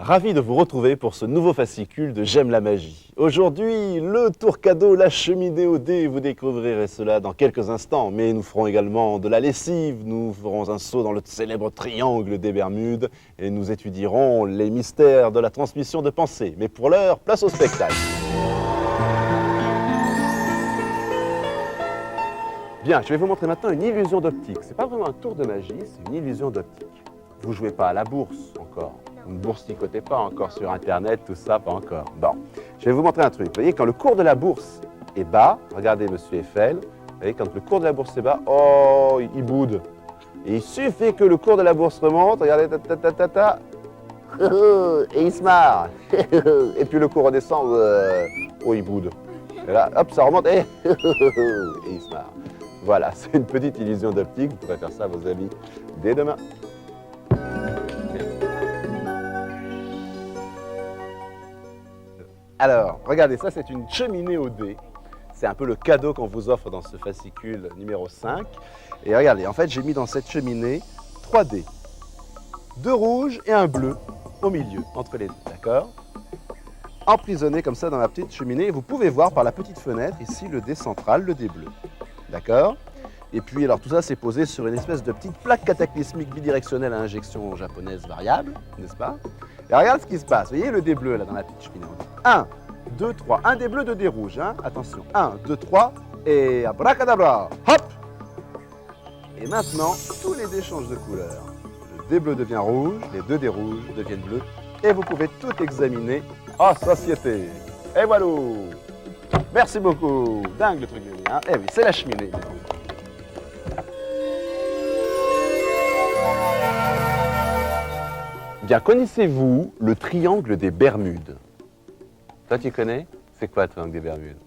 Ravi de vous retrouver pour ce nouveau fascicule de J'aime la magie. Aujourd'hui, le tour cadeau, la cheminée au dé, vous découvrirez cela dans quelques instants, mais nous ferons également de la lessive, nous ferons un saut dans le célèbre triangle des Bermudes et nous étudierons les mystères de la transmission de pensée. Mais pour l'heure, place au spectacle. Bien, je vais vous montrer maintenant une illusion d'optique. Ce n'est pas vraiment un tour de magie, c'est une illusion d'optique. Vous ne jouez pas à la bourse encore. Vous ne boursicotez pas encore sur Internet, tout ça, pas encore. Bon, je vais vous montrer un truc. Vous voyez, quand le cours de la bourse est bas, regardez Monsieur Eiffel, vous voyez, quand le cours de la bourse est bas, oh, il boude. Et il suffit que le cours de la bourse remonte, regardez, et il se marre. Et puis le cours redescend, oh, il boude. Et là, hop, ça remonte, et il se marre. Voilà, c'est une petite illusion d'optique. Vous pourrez faire ça à vos amis dès demain. Alors, regardez, ça c'est une cheminée au dé. C'est un peu le cadeau qu'on vous offre dans ce fascicule numéro 5. Et regardez, en fait, j'ai mis dans cette cheminée 3 dés. 2 rouges et un bleu au milieu, entre les deux, d'accord? Emprisonné comme ça dans la petite cheminée. Et vous pouvez voir par la petite fenêtre, ici, le dé central, le dé bleu. D'accord? Et puis, alors, tout ça, c'est posé sur une espèce de petite plaque cataclysmique bidirectionnelle à injection japonaise variable, n'est-ce pas? Et regarde ce qui se passe. Vous voyez le dé bleu, là, dans la petite cheminée. 1, 2, 3. Un dé bleu, 2 dés rouges. Hein? Attention. 1, 2, 3. Et abracadabra. Hop! Et maintenant, tous les dés changent de couleur. Le dé bleu devient rouge, les 2 dés rouges deviennent bleus. Et vous pouvez tout examiner en société. Et voilà! Merci beaucoup. Dingue le truc, hein? Eh oui, c'est la cheminée. Bien, connaissez-vous le triangle des Bermudes? Toi, tu connais? C'est quoi le triangle des Bermudes?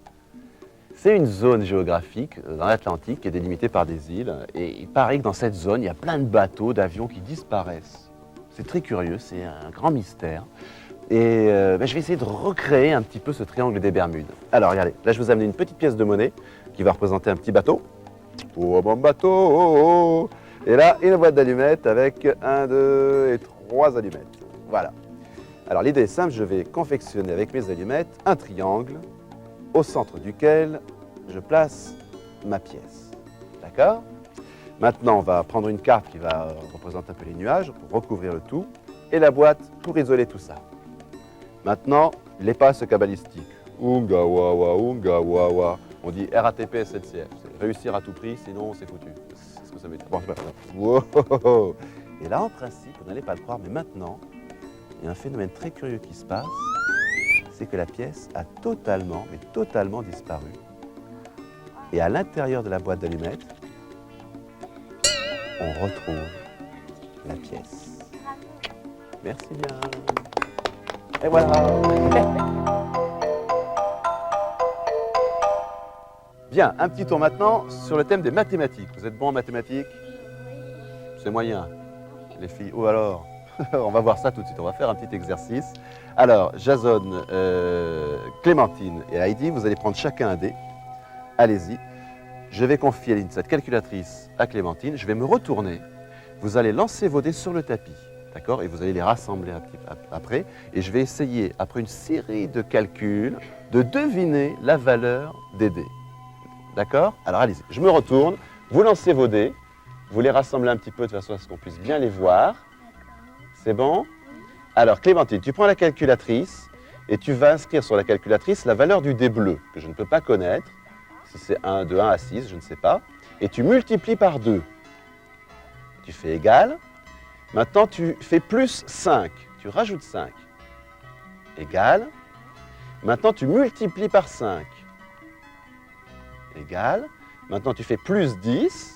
C'est une zone géographique dans l'Atlantique qui est délimitée par des îles. Et il paraît que dans cette zone, il y a plein de bateaux, d'avions qui disparaissent. C'est très curieux, c'est un grand mystère. Et je vais essayer de recréer un petit peu ce triangle des Bermudes. Alors, regardez, là, je vous ai amené une petite pièce de monnaie qui va représenter un petit bateau. Oh, bon bateau! Oh, oh. Et là, une boîte d'allumettes avec 1, 2 et 3 allumettes. Voilà. Alors l'idée est simple, je vais confectionner avec mes allumettes un triangle au centre duquel je place ma pièce. D'accord? Maintenant, on va prendre une carte qui va représenter un peu les nuages pour recouvrir le tout et la boîte pour isoler tout ça. Maintenant, les passes cabalistiques. Unga wawa, unga wawa. On dit RATP SNCF. C'est réussir à tout prix, sinon c'est foutu. C'est ce que ça veut dire. Bon, wow. Et là, en principe, vous n'allez pas le croire, mais maintenant, il y a un phénomène très curieux qui se passe, c'est que la pièce a totalement, mais totalement disparu. Et à l'intérieur de la boîte d'allumettes, on retrouve la pièce. Merci bien. Et voilà. Bien, un petit tour maintenant sur le thème des mathématiques. Vous êtes bon en mathématiques? C'est moyen. Les filles, ou alors, on va voir ça tout de suite, on va faire un petit exercice. Alors, Jason, Clémentine et Heidi, vous allez prendre chacun un dé. Allez-y. Je vais confier cette calculatrice à Clémentine, je vais me retourner. Vous allez lancer vos dés sur le tapis, d'accord? Et vous allez les rassembler après. Et je vais essayer, après une série de calculs, de deviner la valeur des dés. D'accord? Alors, allez-y, je me retourne, vous lancez vos dés. Vous les rassemblez un petit peu de façon à ce qu'on puisse bien les voir. C'est bon? Alors, Clémentine, tu prends la calculatrice et tu vas inscrire sur la calculatrice la valeur du dé bleu, que je ne peux pas connaître. Si c'est de 1 à 6, je ne sais pas. Et tu multiplies par 2. Tu fais égal. Maintenant, tu fais plus 5. Tu rajoutes 5. Égal. Maintenant, tu multiplies par 5. Égal. Maintenant, tu fais plus 10.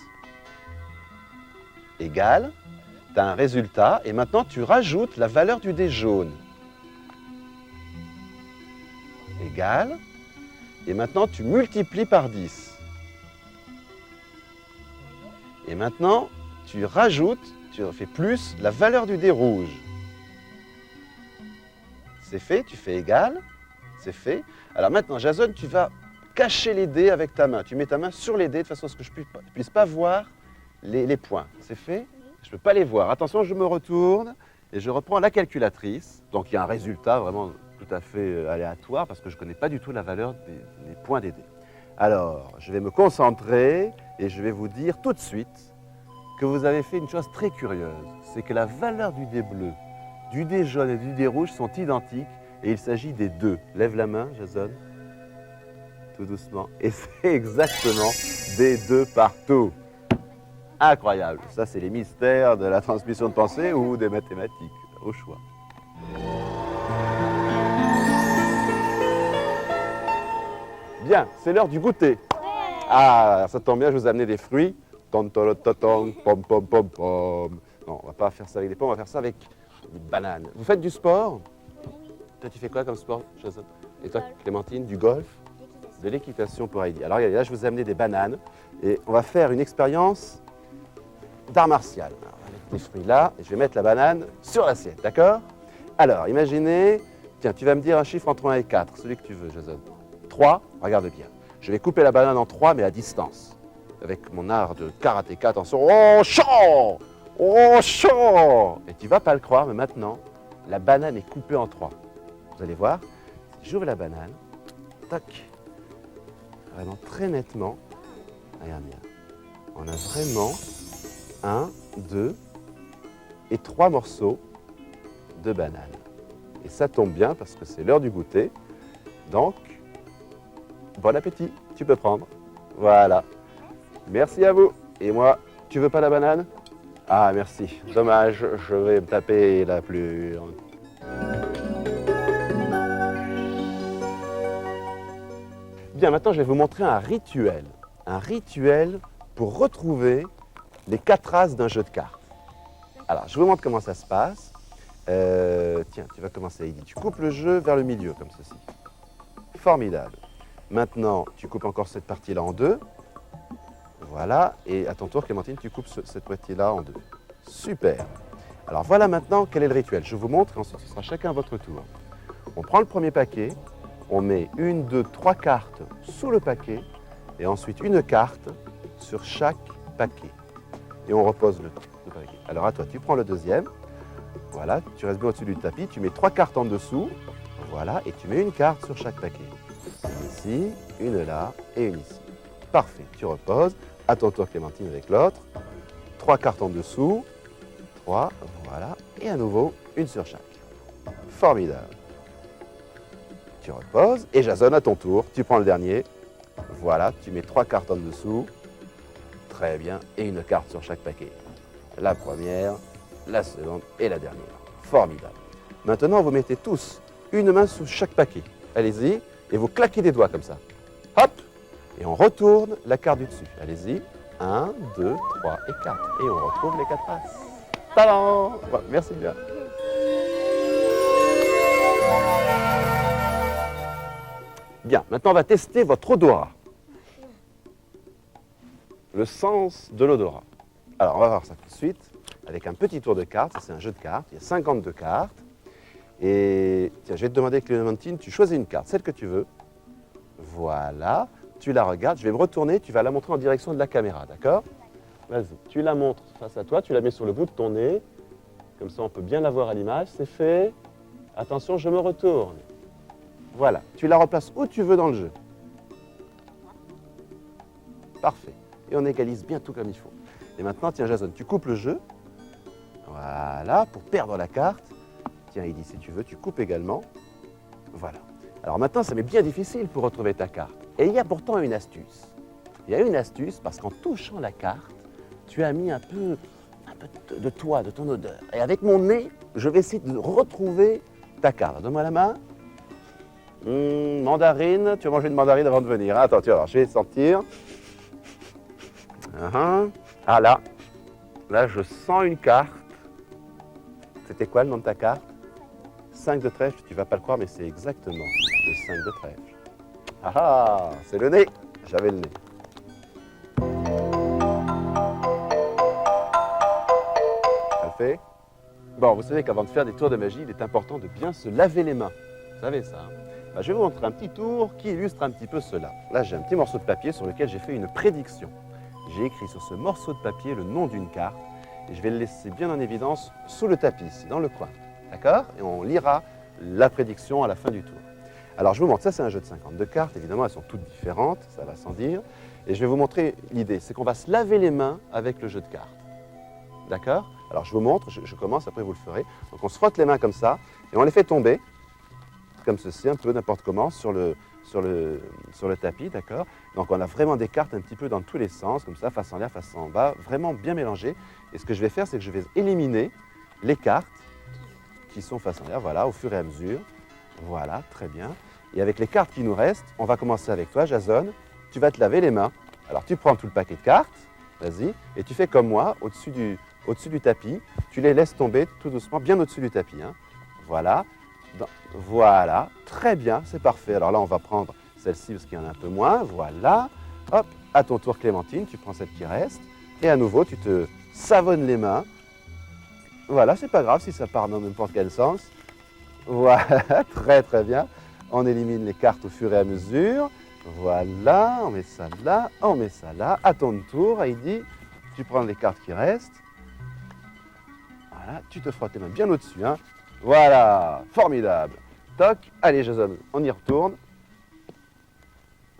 Égal, tu as un résultat, et maintenant tu rajoutes la valeur du dé jaune. Égal, et maintenant tu multiplies par 10. Et maintenant, tu rajoutes, tu fais plus la valeur du dé rouge. C'est fait, tu fais égal, c'est fait. Alors maintenant, Jason, tu vas cacher les dés avec ta main. Tu mets ta main sur les dés de façon à ce que je ne puisse pas voir les points. C'est fait? Je ne peux pas les voir. Attention, je me retourne et je reprends la calculatrice. Donc il y a un résultat vraiment tout à fait aléatoire parce que je ne connais pas du tout la valeur des points des dés. Alors, je vais me concentrer et je vais vous dire tout de suite que vous avez fait une chose très curieuse. C'est que la valeur du dé bleu, du dé jaune et du dé rouge sont identiques et il s'agit des deux. Lève la main, Jason. Tout doucement. Et c'est exactement des deux partout. Incroyable. Ça, c'est les mystères de la transmission de pensée ou des mathématiques, au choix. Bien, c'est l'heure du goûter. Ah, ça tombe bien, je vous ai amené des fruits. Pom, pom, pom, pom, pom. Non, on va pas faire ça avec des pommes, on va faire ça avec une banane. Vous faites du sport? Toi, tu fais quoi comme sport, Jason? Et toi, Clémentine, du golf? De l'équitation pour Heidi. Alors, regardez, là, je vous ai amené des bananes et on va faire une expérience d'art martial. Alors, on va mettre les fruits là et je vais mettre la banane sur l'assiette, d'accord? Alors, imaginez, tiens, tu vas me dire un chiffre entre 1 et 4, celui que tu veux, Jason. 3, regarde bien. Je vais couper la banane en 3, mais à distance. Avec mon art de karatéka, attention. Oh, chaud! Oh, chaud! Et tu vas pas le croire, mais maintenant, la banane est coupée en 3. Vous allez voir, j'ouvre la banane, tac, vraiment très nettement. Regarde bien. On a vraiment 1, 2 et 3 morceaux de banane. Et ça tombe bien parce que c'est l'heure du goûter. Donc, bon appétit, tu peux prendre. Voilà. Merci à vous. Et moi, tu veux pas la banane? Ah, merci. Dommage, je vais me taper la plus... Bien, maintenant, je vais vous montrer un rituel. Un rituel pour retrouver les 4 as d'un jeu de cartes. Alors, je vous montre comment ça se passe. Tiens, tu vas commencer, Heidi. Tu coupes le jeu vers le milieu, comme ceci. Formidable. Maintenant, tu coupes encore cette partie-là en 2. Voilà. Et à ton tour, Clémentine, tu coupes cette partie-là en 2. Super. Alors, voilà maintenant quel est le rituel. Je vous montre et ensuite, ce sera chacun à votre tour. On prend le premier paquet. On met 1, 2, 3 cartes sous le paquet et ensuite une carte sur chaque paquet. Et on repose le paquet. Alors à toi, tu prends le deuxième. Voilà, tu restes bien au-dessus du tapis. Tu mets 3 cartes en dessous. Voilà, et tu mets une carte sur chaque paquet. Une ici, une là et une ici. Parfait, tu reposes. À ton tour, Clémentine, avec l'autre. 3 cartes en dessous. 3, voilà. Et à nouveau, une sur chaque. Formidable. Tu reposes et Jason, à ton tour, tu prends le dernier. Voilà, tu mets 3 cartes en dessous. Très bien, et une carte sur chaque paquet. La première, la seconde et la dernière. Formidable. Maintenant, vous mettez tous une main sous chaque paquet. Allez-y, et vous claquez des doigts comme ça. Hop! Et on retourne la carte du dessus. Allez-y. 1, 2, 3 et 4. Et on retrouve les 4 as. Tadam! Voilà, merci bien. Bien, maintenant on va tester votre odorat. Le sens de l'odorat. Alors on va voir ça tout de suite avec un petit tour de cartes. C'est un jeu de cartes, il y a 52 cartes. Et tiens, je vais te demander, Clémentine, tu choisis une carte, celle que tu veux. Voilà, tu la regardes, je vais me retourner, tu vas la montrer en direction de la caméra, d'accord? Vas-y, tu la montres face à toi, tu la mets sur le bout de ton nez. Comme ça on peut bien la voir à l'image, c'est fait. Attention, je me retourne. Voilà, tu la replaces où tu veux dans le jeu. Parfait. Et on égalise bien tout comme il faut. Et maintenant, tiens Jason, tu coupes le jeu. Voilà, pour perdre la carte. Tiens Heidi, si tu veux, tu coupes également. Voilà. Alors maintenant, ça m'est bien difficile pour retrouver ta carte. Et il y a pourtant une astuce. Il y a une astuce parce qu'en touchant la carte, tu as mis un peu de toi, de ton odeur. Et avec mon nez, je vais essayer de retrouver ta carte. Donne-moi la main. Mandarine, tu as mangé une mandarine avant de venir. Hein? Attends, tu vas voir, je vais sentir. Ah là, je sens une carte. C'était quoi le nom de ta carte? 5 de trèfle, tu vas pas le croire, mais c'est exactement le 5 de trèfle. Ah, c'est le nez. J'avais le nez. fait? Bon, vous savez qu'avant de faire des tours de magie, il est important de bien se laver les mains. Vous savez ça, hein? Ben, je vais vous montrer un petit tour qui illustre un petit peu cela. Là, j'ai un petit morceau de papier sur lequel j'ai fait une prédiction. J'ai écrit sur ce morceau de papier le nom d'une carte et je vais le laisser bien en évidence sous le tapis, ici, dans le coin. D'accord? Et on lira la prédiction à la fin du tour. Alors, je vous montre, ça c'est un jeu de 52 cartes. Évidemment, elles sont toutes différentes, ça va sans dire. Et je vais vous montrer l'idée, c'est qu'on va se laver les mains avec le jeu de cartes. D'accord? Alors, je vous montre, je commence, après vous le ferez. Donc, on se frotte les mains comme ça et on les fait tomber, comme ceci, un peu n'importe comment, sur le tapis, d'accord? Donc, on a vraiment des cartes un petit peu dans tous les sens, comme ça, face en l'air, face en bas, vraiment bien mélangées. Et ce que je vais faire, c'est que je vais éliminer les cartes qui sont face en l'air, voilà, au fur et à mesure. Voilà, très bien. Et avec les cartes qui nous restent, on va commencer avec toi, Jason. Tu vas te laver les mains. Alors, tu prends tout le paquet de cartes, vas-y, et tu fais comme moi, au-dessus du tapis, tu les laisses tomber tout doucement, bien au-dessus du tapis, hein. Voilà. Voilà, très bien, c'est parfait. Alors là, on va prendre celle-ci parce qu'il y en a un peu moins. Voilà. Hop, à ton tour, Clémentine, tu prends celle qui reste. Et à nouveau, tu te savonnes les mains. Voilà, c'est pas grave si ça part dans n'importe quel sens. Voilà, très très bien. On élimine les cartes au fur et à mesure. Voilà, on met ça là, on met ça là. À ton tour, Heidi, tu prends les cartes qui restent. Voilà, tu te frottes les mains bien au-dessus, hein. Voilà, formidable. Toc, allez Jason, on y retourne.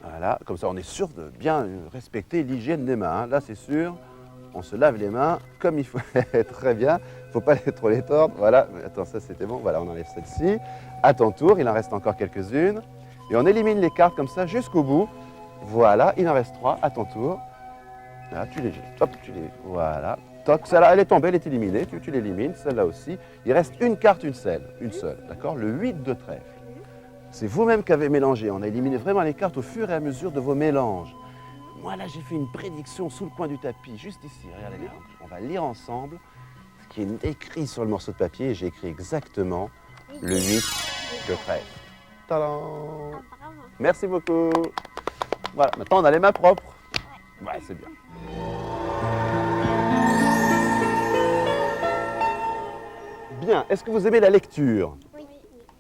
Voilà, comme ça on est sûr de bien respecter l'hygiène des mains, hein. Là c'est sûr, on se lave les mains comme il faut. Très bien, il ne faut pas trop les tordre. Voilà, attends, ça c'était bon, voilà, on enlève celle-ci. À ton tour, il en reste encore quelques-unes. Et on élimine les cartes comme ça jusqu'au bout. Voilà, il en reste 3, à ton tour. Là, tu les jettes, hop, voilà. Toc, celle-là, elle est tombée, elle est éliminée, tu l'élimines, celle-là aussi. Il reste une carte, une seule, d'accord? Le 8 de trèfle. C'est vous-même qui avez mélangé. On a éliminé vraiment les cartes au fur et à mesure de vos mélanges. Moi, là, j'ai fait une prédiction sous le coin du tapis, juste ici. Regardez bien. On va lire ensemble ce qui est écrit sur le morceau de papier. Et j'ai écrit exactement le 8 de trèfle. Tadam! Merci beaucoup. Voilà, maintenant, on a les mains propres. Ouais, c'est bien. Bien, est-ce que vous aimez la lecture? Oui.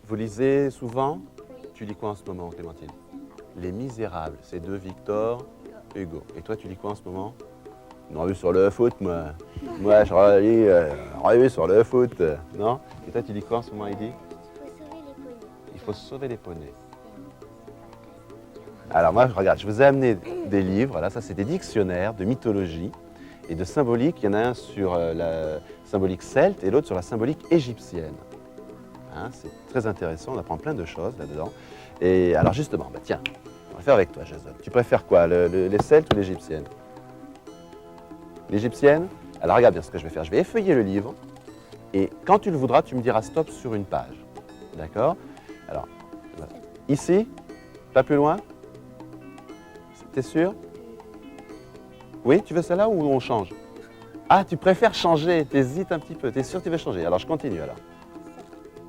Vous lisez souvent? Oui. Tu lis quoi en ce moment, Clémentine? Les Misérables, c'est de Victor Hugo. Et toi, tu lis quoi en ce moment? Une revue sur le foot, moi. Moi, je relis une revue sur le foot. Non? Et toi, tu lis quoi en ce moment, Heidi? Il faut sauver les poneys. Il faut sauver les poneys. Alors moi, regarde, je vous ai amené des livres. Là, ça, c'est des dictionnaires de mythologie et de symbolique. Il y en a un sur la symbolique celte et l'autre sur la symbolique égyptienne. Hein, c'est très intéressant, on apprend plein de choses là-dedans. Et alors justement, bah tiens, on va faire avec toi, Jason. Tu préfères quoi, les celtes ou l'égyptienne? L'égyptienne? Alors regarde bien ce que je vais faire. Je vais effeuiller le livre et quand tu le voudras, tu me diras stop sur une page. D'accord? Alors, ici, pas plus loin? T'es sûr? Oui, tu veux celle-là ou on change? Ah, tu préfères changer, t'hésites un petit peu. T'es sûr que tu veux changer? Alors, je continue alors.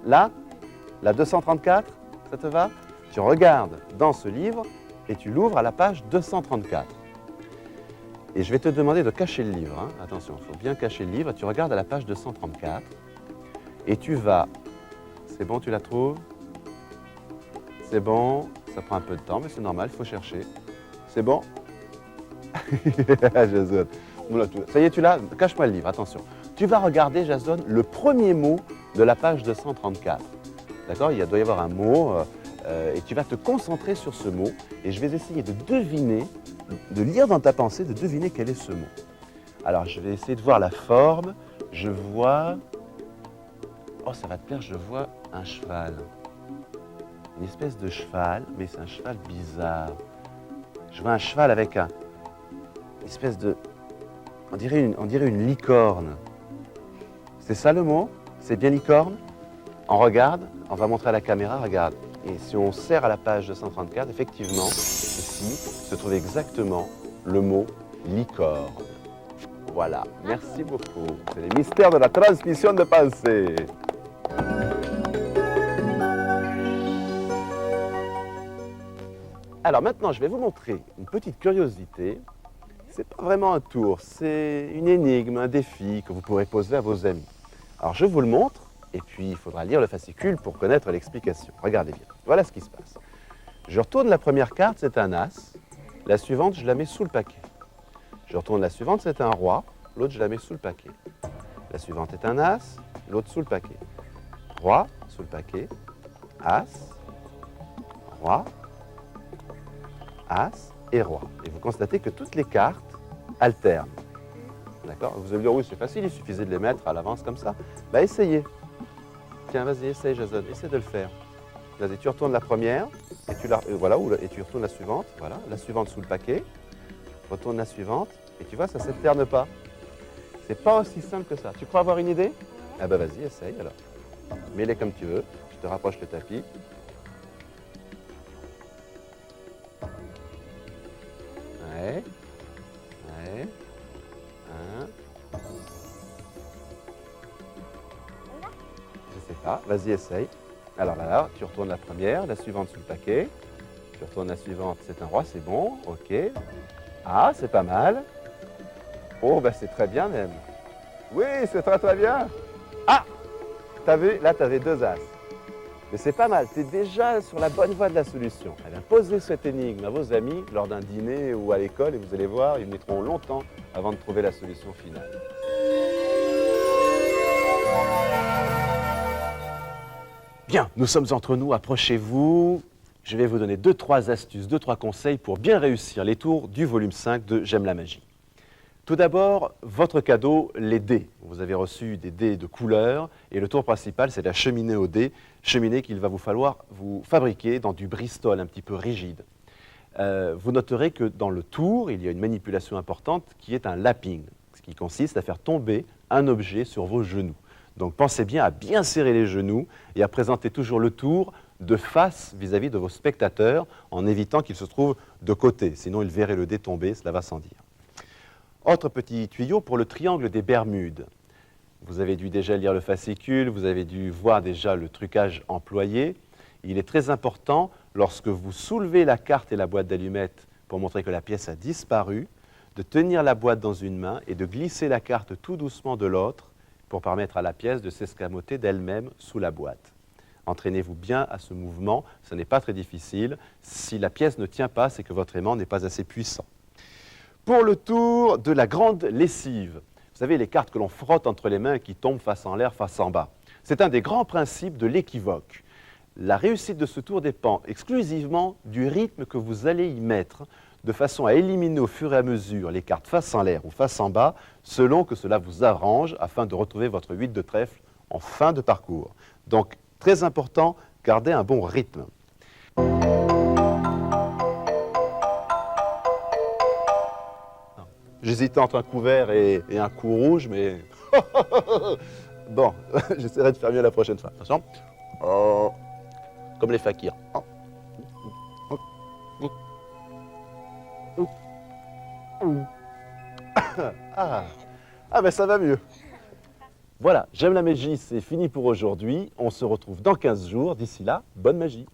Là, la 234, ça te va? Tu regardes dans ce livre et tu l'ouvres à la page 234. Et je vais te demander de cacher le livre, hein. Attention, il faut bien cacher le livre. Tu regardes à la page 234 et tu vas... C'est bon, tu la trouves? C'est bon, ça prend un peu de temps, mais c'est normal, il faut chercher. C'est bon? Jason. Ça y est, tu l'as? Cache-moi le livre, attention. Tu vas regarder, Jason, le premier mot de la page 234. D'accord? Il doit y avoir un mot et tu vas te concentrer sur ce mot et je vais essayer de deviner, de lire dans ta pensée, de deviner quel est ce mot. Alors, je vais essayer de voir la forme. Je vois... Oh, ça va te plaire, je vois un cheval. Une espèce de cheval, mais c'est un cheval bizarre. Je vois un cheval avec une espèce de... On dirait une licorne. C'est ça le mot? C'est bien licorne? On regarde, on va montrer à la caméra, regarde. Et si on serre à la page 234, effectivement, ici, se trouve exactement le mot licorne. Voilà, merci beaucoup. C'est les mystères de la transmission de pensée. Alors maintenant, je vais vous montrer une petite curiosité. C'est pas vraiment un tour, c'est une énigme, un défi que vous pourrez poser à vos amis. Alors je vous le montre, et puis il faudra lire le fascicule pour connaître l'explication. Regardez bien, voilà ce qui se passe. Je retourne la première carte, c'est un as. La suivante, je la mets sous le paquet. Je retourne la suivante, c'est un roi. L'autre, je la mets sous le paquet. La suivante est un as, l'autre sous le paquet. Roi, sous le paquet. As, roi, as et roi. Et vous constatez que toutes les cartes alternent. D'accord? Vous allez me dire, oui, c'est facile, il suffisait de les mettre à l'avance comme ça. Bah, essayez. Tiens, vas-y, essaye, Jason, essaie de le faire. Vas-y, tu retournes la première, et tu, et tu retournes la suivante, voilà, la suivante sous le paquet, retourne la suivante, et tu vois, ça ne s'alterne pas. C'est pas aussi simple que ça. Tu crois avoir une idée? Ah bah vas-y, essaye alors. Mets-les comme tu veux, je te rapproche le tapis. Ouais, ouais, un. Je sais pas, vas-y, essaye. Alors là, tu retournes la première, la suivante sous le paquet. Tu retournes la suivante, c'est un roi, c'est bon, ok. Ah, c'est pas mal. Oh, ben c'est très bien même. Oui, c'est très très bien. Ah, t'as vu, là, tu avais deux as. Mais c'est pas mal, tu es déjà sur la bonne voie de la solution. Eh bien, posez cette énigme à vos amis lors d'un dîner ou à l'école et vous allez voir, ils mettront longtemps avant de trouver la solution finale. Bien, nous sommes entre nous, approchez-vous. Je vais vous donner 2-3 astuces, 2-3 conseils pour bien réussir les tours du volume 5 de J'aime la magie. Tout d'abord, votre cadeau, les dés. Vous avez reçu des dés de couleur et le tour principal, c'est la cheminée aux dés, cheminée qu'il va vous falloir vous fabriquer dans du Bristol un petit peu rigide. Vous noterez que dans le tour, il y a une manipulation importante qui est un lapping, ce qui consiste à faire tomber un objet sur vos genoux. Donc pensez bien à bien serrer les genoux et à présenter toujours le tour de face vis-à-vis de vos spectateurs en évitant qu'ils se trouvent de côté, sinon ils verraient le dé tomber, cela va sans dire. Autre petit tuyau pour le triangle des Bermudes. Vous avez dû déjà lire le fascicule, vous avez dû voir déjà le trucage employé. Il est très important, lorsque vous soulevez la carte et la boîte d'allumettes pour montrer que la pièce a disparu, de tenir la boîte dans une main et de glisser la carte tout doucement de l'autre pour permettre à la pièce de s'escamoter d'elle-même sous la boîte. Entraînez-vous bien à ce mouvement, ce n'est pas très difficile. Si la pièce ne tient pas, c'est que votre aimant n'est pas assez puissant. Pour le tour de la grande lessive, vous savez, les cartes que l'on frotte entre les mains et qui tombent face en l'air, face en bas. C'est un des grands principes de l'équivoque. La réussite de ce tour dépend exclusivement du rythme que vous allez y mettre, de façon à éliminer au fur et à mesure les cartes face en l'air ou face en bas, selon que cela vous arrange, afin de retrouver votre 8 de trèfle en fin de parcours. Donc, très important, gardez un bon rythme. J'hésitais entre un couvert et un coup rouge, mais... Bon, j'essaierai de faire mieux la prochaine fois. Attention. Comme les fakirs. Ah ben ça va mieux. Voilà, J'aime la magie, c'est fini pour aujourd'hui. On se retrouve dans 15 jours. D'ici là, bonne magie.